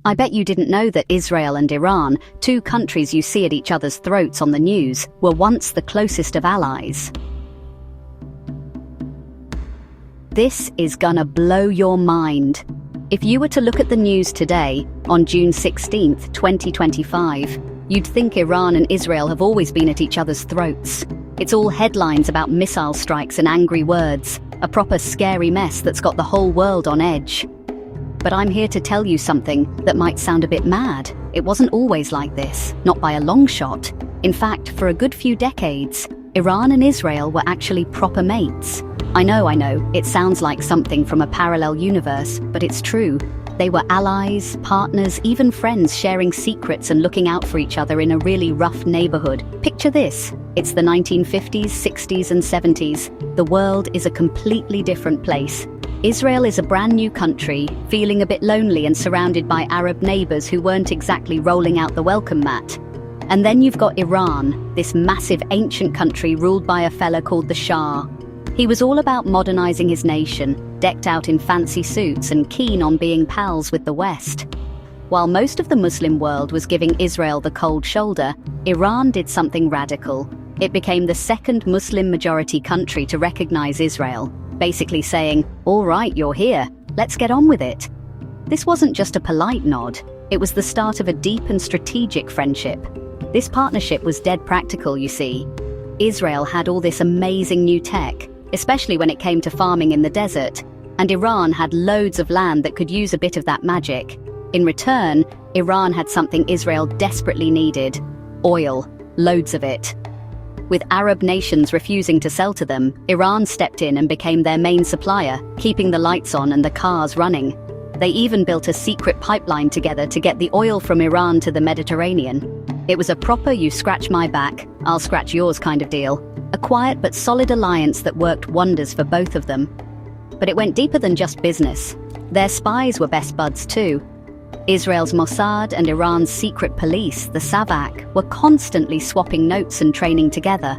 I bet you didn't know that Israel and Iran, two countries you see at each other's throats on the news, were once the closest of allies. This is gonna blow your mind. If you were to look at the news today, on June 16th, 2025, you'd think Iran and Israel have always been at each other's throats. It's all headlines about missile strikes and angry words, a proper scary mess that's got the whole world on edge. But I'm here to tell you something that might sound a bit mad. It wasn't always like this, not by a long shot. In fact, for a good few decades, Iran and Israel were actually proper mates. I know, it sounds like something from a parallel universe, but it's true. They were allies, partners, even friends, sharing secrets and looking out for each other in a really rough neighborhood. Picture this. It's the 1950s, 60s, and 70s. The world is a completely different place. Israel is a brand new country, feeling a bit lonely and surrounded by Arab neighbors who weren't exactly rolling out the welcome mat. And then you've got Iran, this massive ancient country ruled by a fella called the Shah. He was all about modernizing his nation, decked out in fancy suits and keen on being pals with the West. While most of the Muslim world was giving Israel the cold shoulder, Iran did something radical. It became the second Muslim-majority country to recognize Israel, basically saying, "All right, you're here, let's get on with it." This wasn't just a polite nod, it was the start of a deep and strategic friendship. This partnership was dead practical, you see. Israel had all this amazing new tech, especially when it came to farming in the desert, and Iran had loads of land that could use a bit of that magic. In return, Iran had something Israel desperately needed: oil, loads of it. With Arab nations refusing to sell to them, Iran stepped in and became their main supplier, keeping the lights on and the cars running. They even built a secret pipeline together to get the oil from Iran to the Mediterranean. It was a proper you scratch my back, I'll scratch yours kind of deal. A quiet but solid alliance that worked wonders for both of them. But it went deeper than just business. Their spies were best buds too. Israel's Mossad and Iran's secret police, the Savak, were constantly swapping notes and training together.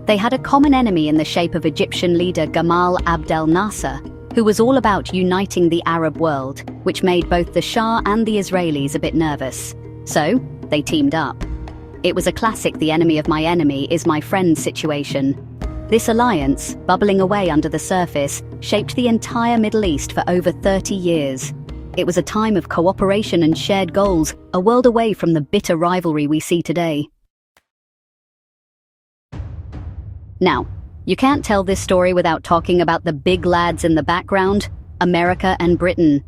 They had a common enemy in the shape of Egyptian leader Gamal Abdel Nasser, who was all about uniting the Arab world, which made both the Shah and the Israelis a bit nervous. So, they teamed up. It was a classic "the enemy of my enemy is my friend" situation. This alliance, bubbling away under the surface, shaped the entire Middle East for over 30 years. It was a time of cooperation and shared goals, a world away from the bitter rivalry we see today. Now, you can't tell this story without talking about the big lads in the background, America and Britain.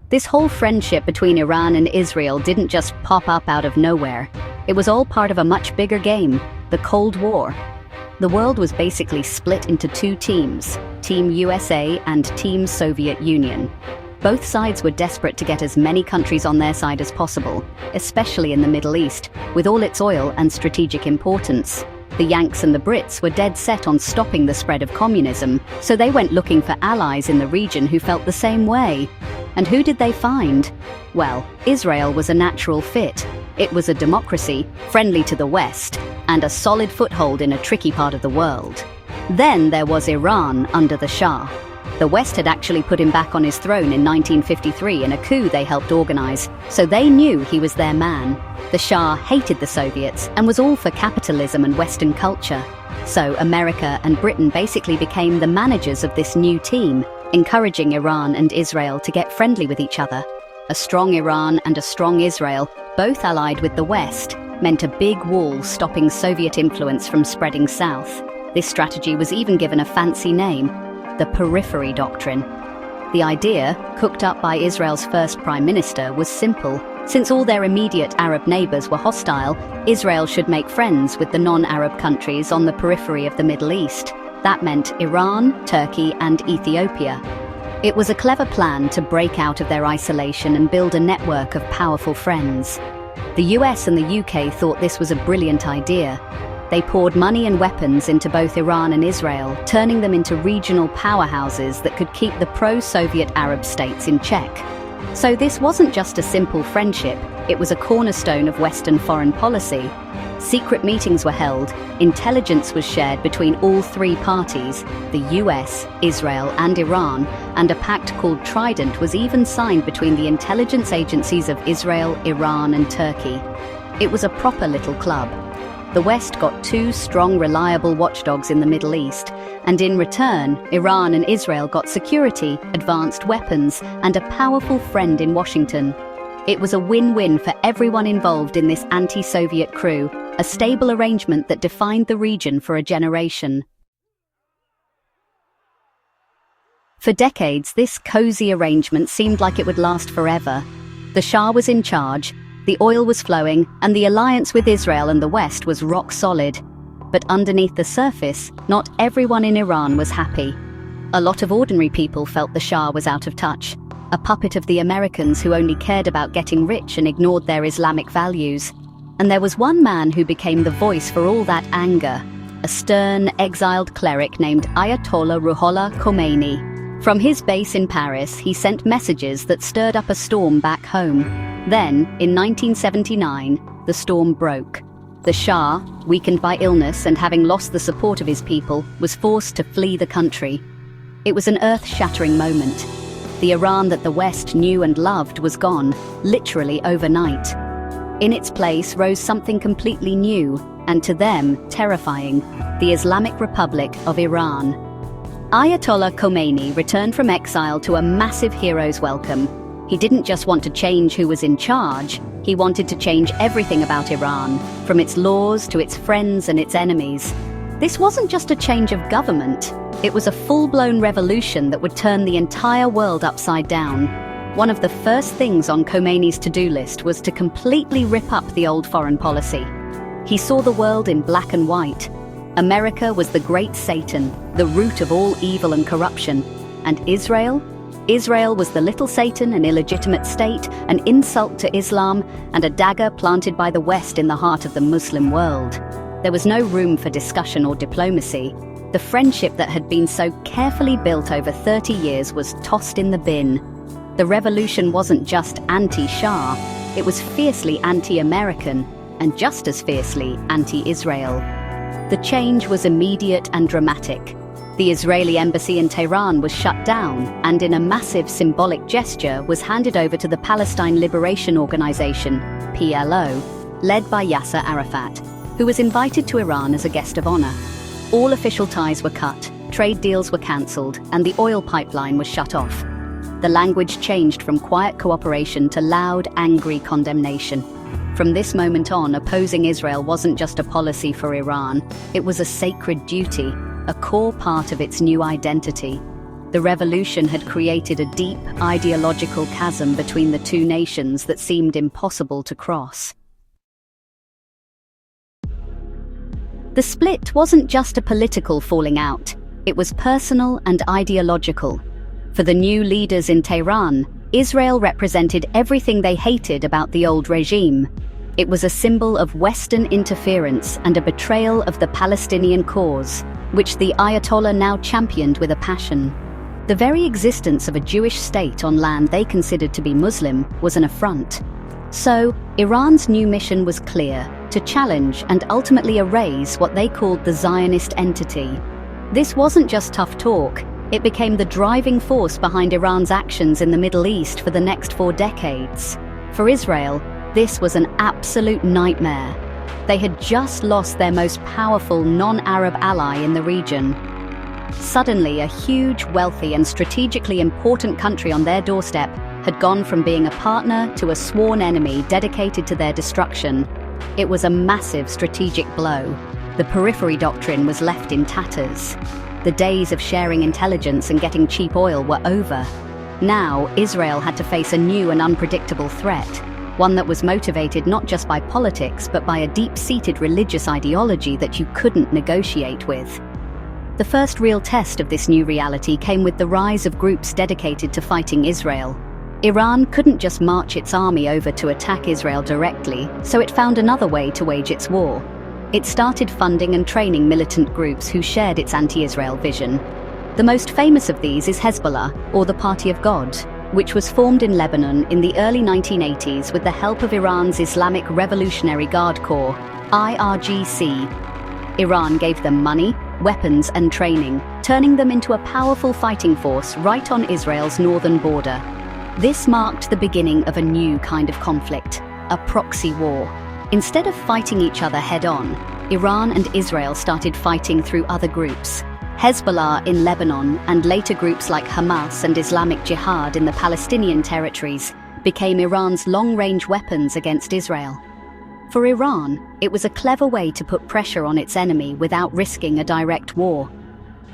This whole friendship between Iran and Israel didn't just pop up out of nowhere. It was all part of a much bigger game, the Cold War. The world was basically split into two teams, Team USA and Team Soviet Union. Both sides were desperate to get as many countries on their side as possible, especially in the Middle East, with all its oil and strategic importance. The Yanks and the Brits were dead set on stopping the spread of communism, so they went looking for allies in the region who felt the same way. And who did they find? Well, Israel was a natural fit. It was a democracy, friendly to the West, and a solid foothold in a tricky part of the world. Then there was Iran under the Shah. The West had actually put him back on his throne in 1953 in a coup they helped organize, so they knew he was their man. The Shah hated the Soviets and was all for capitalism and Western culture. So America and Britain basically became the managers of this new team, encouraging Iran and Israel to get friendly with each other. A strong Iran and a strong Israel, both allied with the West, meant a big wall stopping Soviet influence from spreading south. This strategy was even given a fancy name: the Periphery Doctrine. The idea, cooked up by Israel's first prime minister, was simple. Since all their immediate Arab neighbors were hostile, Israel should make friends with the non-Arab countries on the periphery of the Middle East. That meant Iran, Turkey, and Ethiopia. It was a clever plan to break out of their isolation and build a network of powerful friends. The US and the UK thought this was a brilliant idea. They poured money and weapons into both Iran and Israel, turning them into regional powerhouses that could keep the pro-Soviet Arab states in check. So this wasn't just a simple friendship, it was a cornerstone of Western foreign policy. Secret meetings were held, intelligence was shared between all three parties, the US, Israel, and Iran, and a pact called Trident was even signed between the intelligence agencies of Israel, Iran, and Turkey. It was a proper little club. The West got two strong, reliable watchdogs in the Middle East, and in return, Iran and Israel got security, advanced weapons, and a powerful friend in Washington. It was a win-win for everyone involved in this anti-Soviet crew, a stable arrangement that defined the region for a generation. For decades, this cozy arrangement seemed like it would last forever. The Shah was in charge, the oil was flowing, and the alliance with Israel and the West was rock solid. But underneath the surface, not everyone in Iran was happy. A lot of ordinary people felt the Shah was out of touch, a puppet of the Americans who only cared about getting rich and ignored their Islamic values. And there was one man who became the voice for all that anger, a stern, exiled cleric named Ayatollah Ruhollah Khomeini. From his base in Paris, he sent messages that stirred up a storm back home. Then, in 1979, the storm broke. The Shah, weakened by illness and having lost the support of his people, was forced to flee the country. It was an earth-shattering moment. The Iran that the West knew and loved was gone, literally overnight. In its place rose something completely new, and to them, terrifying: the Islamic Republic of Iran. Ayatollah Khomeini returned from exile to a massive hero's welcome. He didn't just want to change who was in charge, he wanted to change everything about Iran, from its laws to its friends and its enemies. This wasn't just a change of government, it was a full-blown revolution that would turn the entire world upside down. One of the first things on Khomeini's to-do list was to completely rip up the old foreign policy. He saw the world in black and white. America was the great Satan, the root of all evil and corruption. And Israel? Israel was the little Satan, an illegitimate state, an insult to Islam, and a dagger planted by the West in the heart of the Muslim world. There was no room for discussion or diplomacy. The friendship that had been so carefully built over 30 years was tossed in the bin. The revolution wasn't just anti-Shah, it was fiercely anti-American, and just as fiercely anti-Israel. The change was immediate and dramatic. The Israeli embassy in Tehran was shut down, and in a massive symbolic gesture was handed over to the Palestine Liberation Organization, PLO, led by Yasser Arafat, who was invited to Iran as a guest of honor. All official ties were cut, trade deals were cancelled, and the oil pipeline was shut off. The language changed from quiet cooperation to loud, angry condemnation. From this moment on, opposing Israel wasn't just a policy for Iran, it was a sacred duty, a core part of its new identity. The revolution had created a deep, ideological chasm between the two nations that seemed impossible to cross. The split wasn't just a political falling out, it was personal and ideological. For the new leaders in Tehran, Israel represented everything they hated about the old regime. It was a symbol of Western interference and a betrayal of the Palestinian cause, which the Ayatollah now championed with a passion. The very existence of a Jewish state on land they considered to be Muslim was an affront. So, Iran's new mission was clear: to challenge and ultimately erase what they called the Zionist entity. This wasn't just tough talk, it became the driving force behind Iran's actions in the Middle East for the next 4 decades. For Israel, this was an absolute nightmare. They had just lost their most powerful non-Arab ally in the region. Suddenly, a huge, wealthy, and strategically important country on their doorstep had gone from being a partner to a sworn enemy dedicated to their destruction. It was a massive strategic blow. The periphery doctrine was left in tatters. The days of sharing intelligence and getting cheap oil were over. Now, Israel had to face a new and unpredictable threat, one that was motivated not just by politics but by a deep-seated religious ideology that you couldn't negotiate with. The first real test of this new reality came with the rise of groups dedicated to fighting Israel. Iran couldn't just march its army over to attack Israel directly, so it found another way to wage its war. It started funding and training militant groups who shared its anti-Israel vision. The most famous of these is Hezbollah, or the Party of God, which was formed in Lebanon in the early 1980s with the help of Iran's Islamic Revolutionary Guard Corps, IRGC. Iran gave them money, weapons and training, turning them into a powerful fighting force right on Israel's northern border. This marked the beginning of a new kind of conflict, a proxy war. Instead of fighting each other head-on, Iran and Israel started fighting through other groups. Hezbollah in Lebanon and later groups like Hamas and Islamic Jihad in the Palestinian territories became Iran's long-range weapons against Israel. For Iran, it was a clever way to put pressure on its enemy without risking a direct war.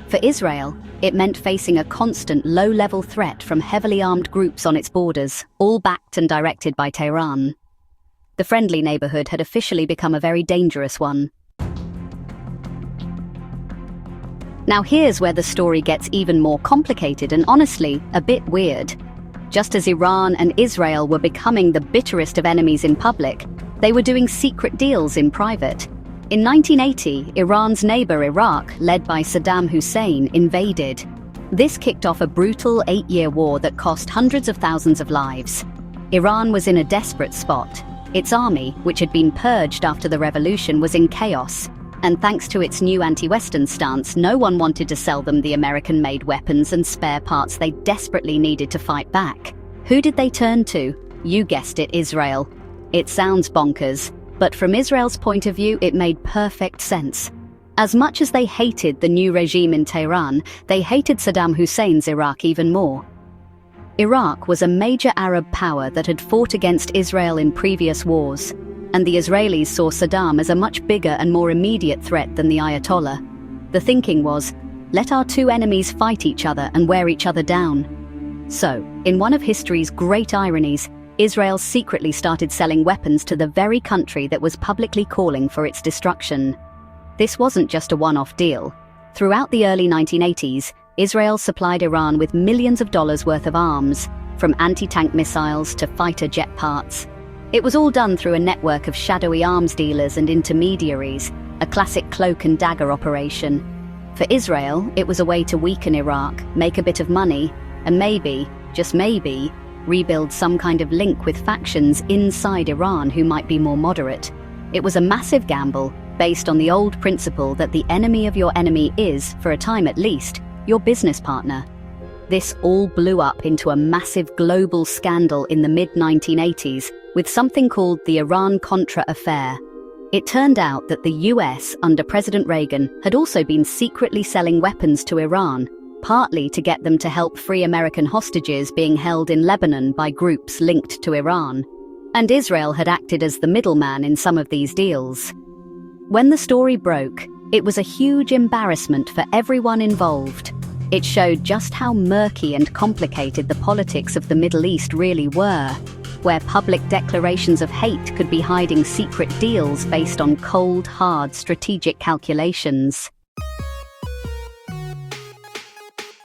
For Israel, it meant facing a constant low-level threat from heavily armed groups on its borders, all backed and directed by Tehran. The friendly neighborhood had officially become a very dangerous one. Now here's where the story gets even more complicated and honestly, a bit weird. Just as Iran and Israel were becoming the bitterest of enemies in public, they were doing secret deals in private. In 1980, Iran's neighbor Iraq, led by Saddam Hussein, invaded. This kicked off a brutal 8-year war that cost hundreds of thousands of lives. Iran was in a desperate spot. Its army, which had been purged after the revolution, was in chaos. And thanks to its new anti-Western stance, no one wanted to sell them the American-made weapons and spare parts they desperately needed to fight back. Who did they turn to? You guessed it, Israel. It sounds bonkers, but from Israel's point of view, it made perfect sense. As much as they hated the new regime in Tehran, they hated Saddam Hussein's Iraq even more. Iraq was a major Arab power that had fought against Israel in previous wars, and the Israelis saw Saddam as a much bigger and more immediate threat than the Ayatollah. The thinking was, let our two enemies fight each other and wear each other down. So, in one of history's great ironies, Israel secretly started selling weapons to the very country that was publicly calling for its destruction. This wasn't just a one-off deal. Throughout the early 1980s, Israel supplied Iran with millions of dollars worth of arms, from anti-tank missiles to fighter jet parts. It was all done through a network of shadowy arms dealers and intermediaries, a classic cloak and dagger operation. For Israel, it was a way to weaken Iraq, make a bit of money, and maybe, just maybe, rebuild some kind of link with factions inside Iran who might be more moderate. It was a massive gamble, based on the old principle that the enemy of your enemy is, for a time at least, your business partner. This all blew up into a massive global scandal in the mid-1980s with something called the Iran-Contra affair. It turned out that the US, under President Reagan, had also been secretly selling weapons to Iran, partly to get them to help free American hostages being held in Lebanon by groups linked to Iran. And Israel had acted as the middleman in some of these deals. When the story broke, it was a huge embarrassment for everyone involved. It showed just how murky and complicated the politics of the Middle East really were, where public declarations of hate could be hiding secret deals based on cold, hard strategic calculations.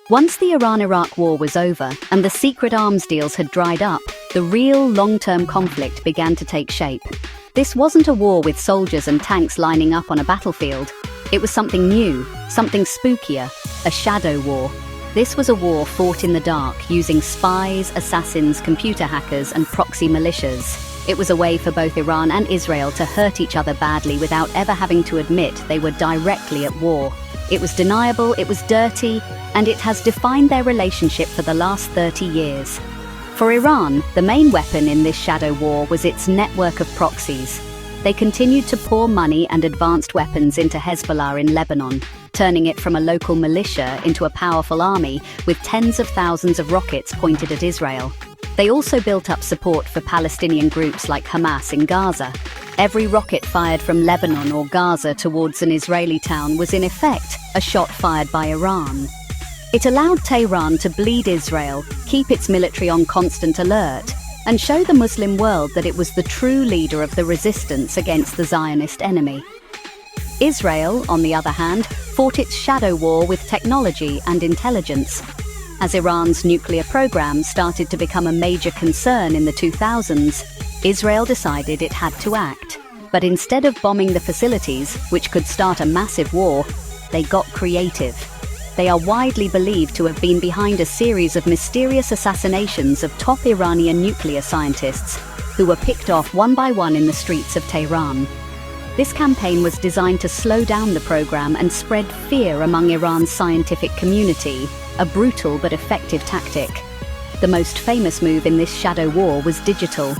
Once the Iran-Iraq war was over and the secret arms deals had dried up, the real long-term conflict began to take shape. This wasn't a war with soldiers and tanks lining up on a battlefield. It was something new, something spookier, a shadow war. This was a war fought in the dark, using spies, assassins, computer hackers, and proxy militias. It was a way for both Iran and Israel to hurt each other badly without ever having to admit they were directly at war. It was deniable, it was dirty, and it has defined their relationship for the last 30 years. For Iran, the main weapon in this shadow war was its network of proxies. They continued to pour money and advanced weapons into Hezbollah in Lebanon, turning it from a local militia into a powerful army with tens of thousands of rockets pointed at Israel. They also built up support for Palestinian groups like Hamas in Gaza. Every rocket fired from Lebanon or Gaza towards an Israeli town was in effect a shot fired by Iran. It allowed Tehran to bleed Israel, keep its military on constant alert, and show the Muslim world that it was the true leader of the resistance against the Zionist enemy. Israel, on the other hand, fought its shadow war with technology and intelligence. As Iran's nuclear program started to become a major concern in the 2000s, Israel decided it had to act. But instead of bombing the facilities, which could start a massive war, they got creative. They are widely believed to have been behind a series of mysterious assassinations of top Iranian nuclear scientists, who were picked off one by one in the streets of Tehran. This campaign was designed to slow down the program and spread fear among Iran's scientific community, a brutal but effective tactic. The most famous move in this shadow war was digital.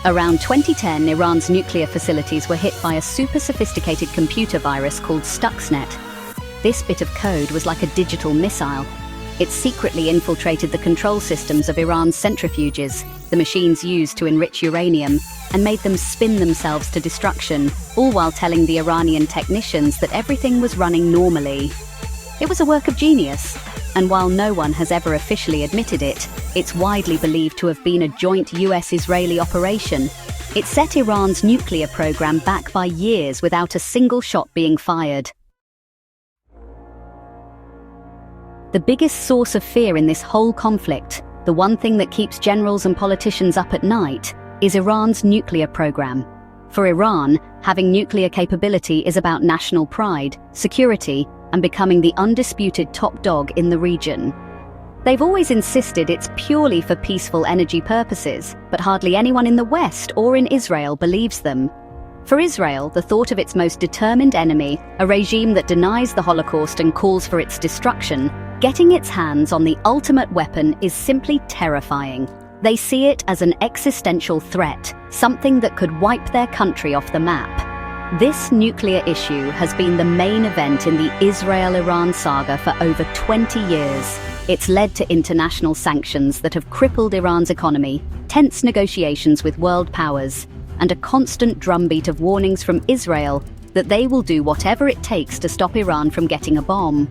Around 2010, Iran's nuclear facilities were hit by a super sophisticated computer virus called Stuxnet. This bit of code was like a digital missile. It secretly infiltrated the control systems of Iran's centrifuges, the machines used to enrich uranium, and made them spin themselves to destruction, all while telling the Iranian technicians that everything was running normally. It was a work of genius, and while no one has ever officially admitted it, it's widely believed to have been a joint US-Israeli operation. It set Iran's nuclear program back by years without a single shot being fired. The biggest source of fear in this whole conflict, the one thing that keeps generals and politicians up at night, is Iran's nuclear program. For Iran, having nuclear capability is about national pride, security, and becoming the undisputed top dog in the region. They've always insisted it's purely for peaceful energy purposes, but hardly anyone in the West or in Israel believes them. For Israel, the thought of its most determined enemy, a regime that denies the Holocaust and calls for its destruction, getting its hands on the ultimate weapon is simply terrifying. They see it as an existential threat, something that could wipe their country off the map. This nuclear issue has been the main event in the Israel-Iran saga for over 20 years. It's led to international sanctions that have crippled Iran's economy, tense negotiations with world powers, and a constant drumbeat of warnings from Israel that they will do whatever it takes to stop Iran from getting a bomb.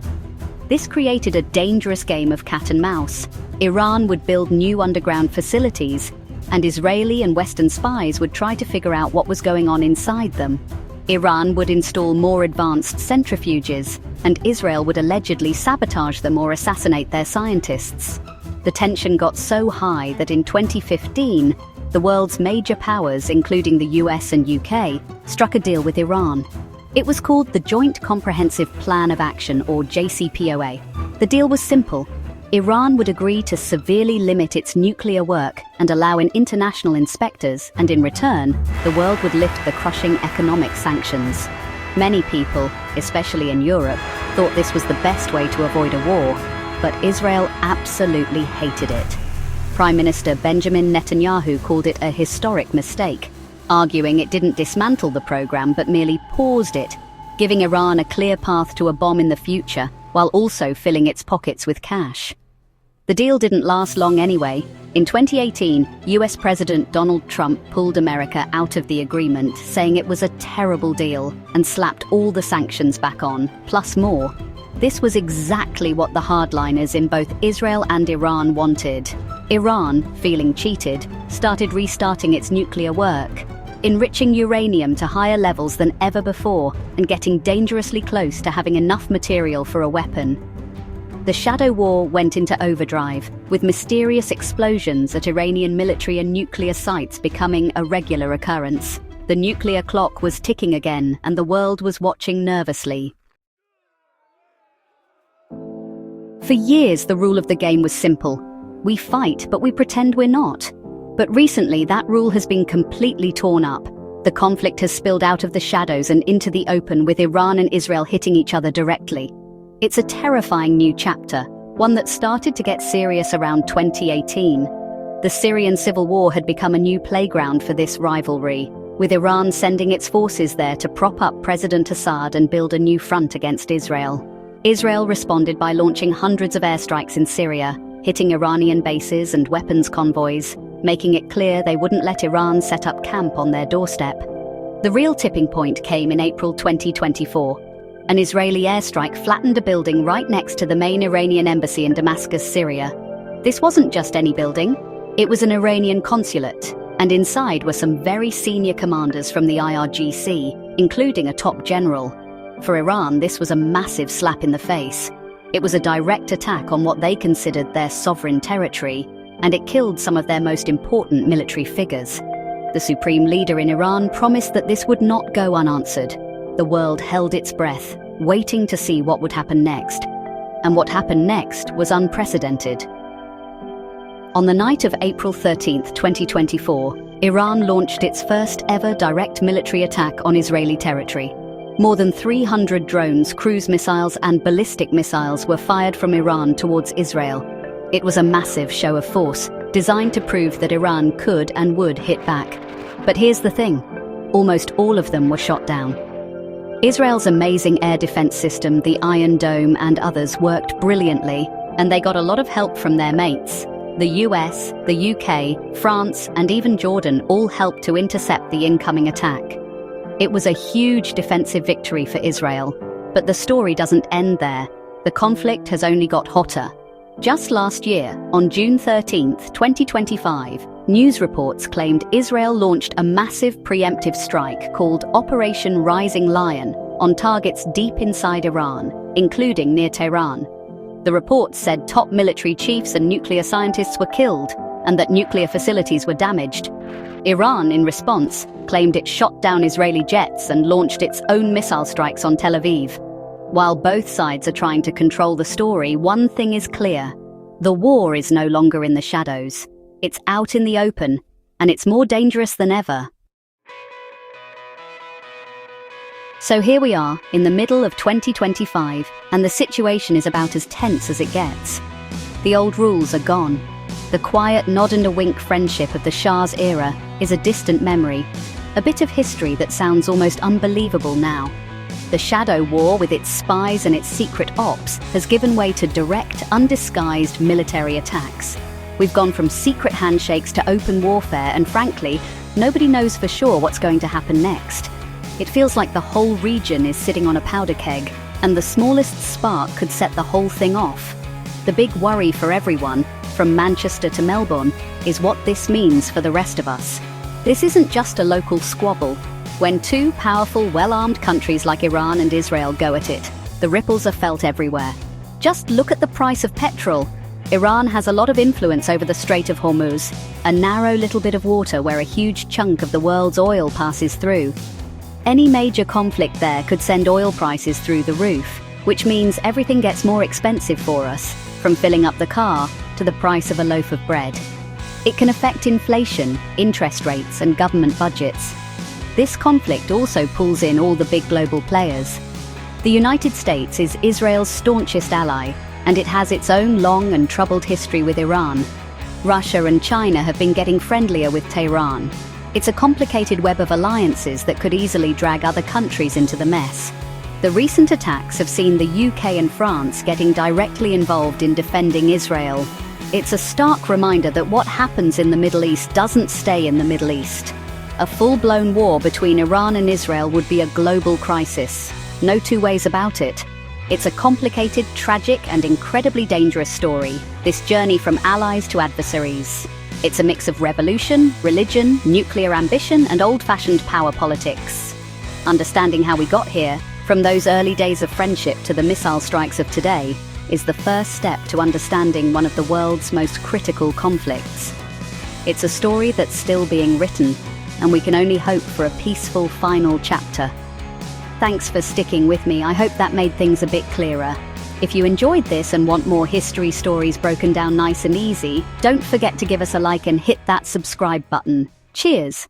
This created a dangerous game of cat and mouse. Iran would build new underground facilities, and Israeli and Western spies would try to figure out what was going on inside them. Iran would install more advanced centrifuges, and Israel would allegedly sabotage them or assassinate their scientists. The tension got so high that in 2015, the world's major powers, including the US and UK, struck a deal with Iran. It was called the Joint Comprehensive Plan of Action, or JCPOA. The deal was simple. Iran would agree to severely limit its nuclear work and allow in international inspectors, and in return, the world would lift the crushing economic sanctions. Many people, especially in Europe, thought this was the best way to avoid a war, but Israel absolutely hated it. Prime Minister Benjamin Netanyahu called it a historic mistake, arguing it didn't dismantle the program but merely paused it, giving Iran a clear path to a bomb in the future, while also filling its pockets with cash. The deal didn't last long anyway. In 2018, US President Donald Trump pulled America out of the agreement, saying it was a terrible deal, and slapped all the sanctions back on, plus more. This was exactly what the hardliners in both Israel and Iran wanted. Iran, feeling cheated, started restarting its nuclear work, enriching uranium to higher levels than ever before, and getting dangerously close to having enough material for a weapon. The shadow war went into overdrive, with mysterious explosions at Iranian military and nuclear sites becoming a regular occurrence. The nuclear clock was ticking again, and the world was watching nervously. For years, the rule of the game was simple. We fight, but we pretend we're not. But recently, that rule has been completely torn up. The conflict has spilled out of the shadows and into the open, with Iran and Israel hitting each other directly. It's a terrifying new chapter, one that started to get serious around 2018. The Syrian civil war had become a new playground for this rivalry, with Iran sending its forces there to prop up President Assad and build a new front against Israel. Israel responded by launching hundreds of airstrikes in Syria, hitting Iranian bases and weapons convoys, making it clear they wouldn't let Iran set up camp on their doorstep. The real tipping point came in April 2024. An Israeli airstrike flattened a building right next to the main Iranian embassy in Damascus, Syria. This wasn't just any building, it was an Iranian consulate, and inside were some very senior commanders from the IRGC, including a top general. For Iran, this was a massive slap in the face. It was a direct attack on what they considered their sovereign territory, and it killed some of their most important military figures. The supreme leader in Iran promised that this would not go unanswered. The world held its breath, waiting to see what would happen next. And what happened next was unprecedented. On the night of April 13, 2024, Iran launched its first ever direct military attack on Israeli territory. More than 300 drones, cruise missiles and ballistic missiles were fired from Iran towards Israel. It was a massive show of force, designed to prove that Iran could and would hit back. But here's the thing, almost all of them were shot down. Israel's amazing air defense system, the Iron Dome and others, worked brilliantly, and they got a lot of help from their mates. The US, the UK, France and even Jordan all helped to intercept the incoming attack. It was a huge defensive victory for Israel, but the story doesn't end there. The conflict has only got hotter. Just last year, on June 13, 2025, news reports claimed Israel launched a massive preemptive strike called Operation Rising Lion on targets deep inside Iran, including near Tehran. The reports said top military chiefs and nuclear scientists were killed, and that nuclear facilities were damaged. Iran, in response, claimed it shot down Israeli jets and launched its own missile strikes on Tel Aviv. While both sides are trying to control the story, one thing is clear. The war is no longer in the shadows. It's out in the open, and it's more dangerous than ever. So here we are, in the middle of 2025, and the situation is about as tense as it gets. The old rules are gone. The quiet nod and a wink friendship of the Shah's era is a distant memory, a bit of history that sounds almost unbelievable now. The shadow war, with its spies and its secret ops, has given way to direct, undisguised military attacks. We've gone from secret handshakes to open warfare, and frankly, nobody knows for sure what's going to happen next. It feels like the whole region is sitting on a powder keg, and the smallest spark could set the whole thing off. The big worry for everyone, from Manchester to Melbourne, is what this means for the rest of us. This isn't just a local squabble. When two powerful, well-armed countries like Iran and Israel go at it, the ripples are felt everywhere. Just look at the price of petrol. Iran has a lot of influence over the Strait of Hormuz, a narrow little bit of water where a huge chunk of the world's oil passes through. Any major conflict there could send oil prices through the roof, which means everything gets more expensive for us, from filling up the car to the price of a loaf of bread. It can affect inflation, interest rates, and government budgets. This conflict also pulls in all the big global players. The United States is Israel's staunchest ally, and it has its own long and troubled history with Iran. Russia and China have been getting friendlier with Tehran. It's a complicated web of alliances that could easily drag other countries into the mess. The recent attacks have seen the UK and France getting directly involved in defending Israel. It's a stark reminder that what happens in the Middle East doesn't stay in the Middle East. A full-blown war between Iran and Israel would be a global crisis. No two ways about it. It's a complicated, tragic, and incredibly dangerous story, this journey from allies to adversaries. It's a mix of revolution, religion, nuclear ambition, and old-fashioned power politics. Understanding how we got here, from those early days of friendship to the missile strikes of today, is the first step to understanding one of the world's most critical conflicts. It's a story that's still being written, and we can only hope for a peaceful final chapter. Thanks for sticking with me. I hope that made things a bit clearer. If you enjoyed this and want more history stories broken down nice and easy, don't forget to give us a like and hit that subscribe button. Cheers!